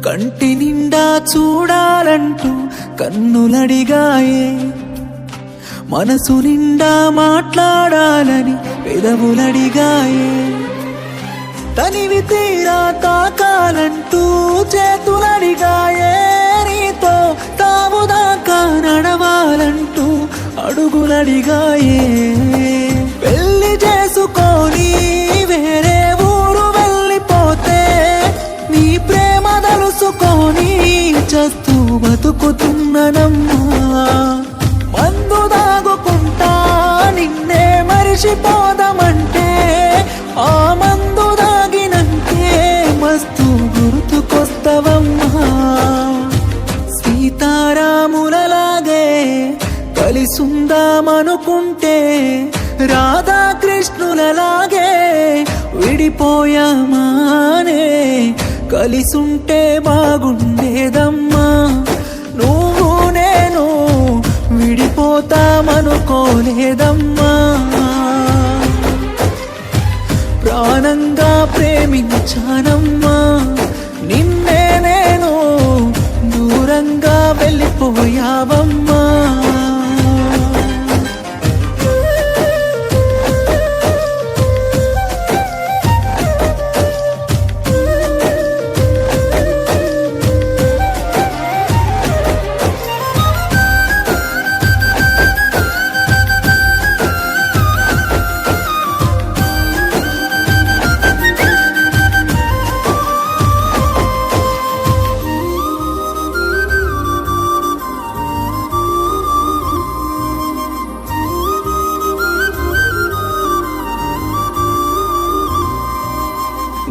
కంటి నిండా చూడాలంటూ కన్నులడిగాయే, మనసు నిండా మాట్లాడాలని పెదవులడిగాయే, తనివి తీరా తాకాలంటూ చేతులడిగాయే, నీతో తావుదాకా నడవాలంటూ అడుగులడిగాయే. పెళ్లి చేసుకొని వేరే ఊరు వెళ్ళిపోతే నీ ప్రేమ తలుసుకొని చస్తూ బతుకుతున్ననమ్మా. మందు దాగుకుంటా నిన్నే మరిచిపోదామంటే ఆ మందు దాగినంటే మస్తు గుర్తుకొస్తవమ్మా. సీతారాములలాగే కలిసుందామనుకుంటే రాధాకృష్ణులలాగే విడిపోయామానే. కలిసుంటే బాగుండేదమ్మా, నువ్వు నేను విడిపోతామనుకోలేదమ్మా. ప్రాణంగా ప్రేమించానమ్మా, నిన్నే నేను దూరంగా వెళ్ళిపోయావమ్మా.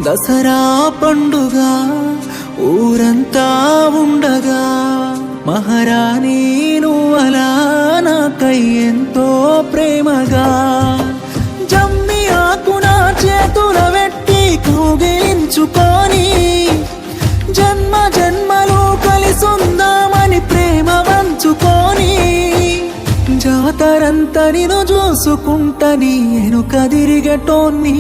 దసరా పండుగ ఊరంతా ఉండగా మహారాణి నువ్వలా నాకై ఎంతో ప్రేమగా జమ్మి ఆకున చేతుల వెట్టి కౌగిలించుకొని జన్మ జన్మలు కలిసుందామని ప్రేమ వంచుకొని జాతరంతా నిన్ను చూసుకుంటని ఎనుక తిరిగటోన్ని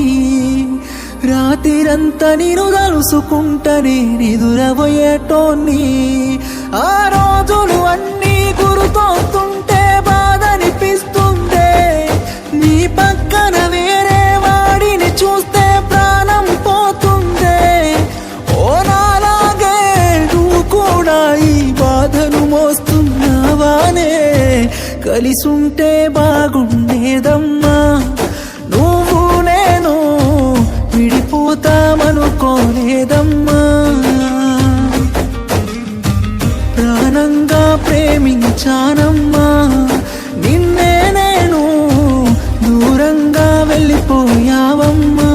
రాత్రిరంతా నేను తలుసుకుంటనే నిదురబోయేటోన్ని. ఆ రోజులు అన్నీ గుర్తొస్తుంటే బాధనిపిస్తుందే, నీ పక్కన వేరే వాడిని చూస్తే ప్రాణం పోతుందే. ఓ నాలాగే నువ్వు కూడా ఈ బాధను మోస్తున్నావానే. కలిసుంటే బాగుండేదమ్మా, నువ్వు నేను విడిపోతామనుకోలేదమ్మా. ప్రాణంగా ప్రేమించానమ్మా, నిన్నే నేను దూరంగా వెళ్ళిపోయావమ్మా.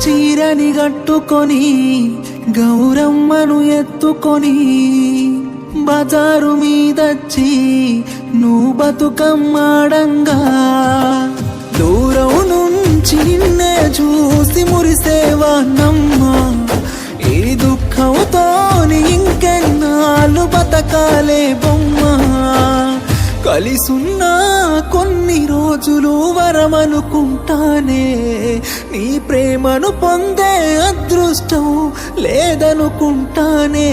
చీరని గట్టుకొని గౌరమ్మను ఎత్తుకొని బజారు మీదచ్చి నువ్వు బతుకమ్మాడంగా దూరం నుంచి నిన్నే చూసి మురిసేవానమ్మా. ఈ దుఃఖంతోని ఇంకెన్నాళ్ళు బతకాలే బొమ్మా. కలిసున్నా కొన్ని రోజులు వరమనుకుంటానే, నీ ప్రేమను పొందే అదృష్టం లేదనుకుంటానే.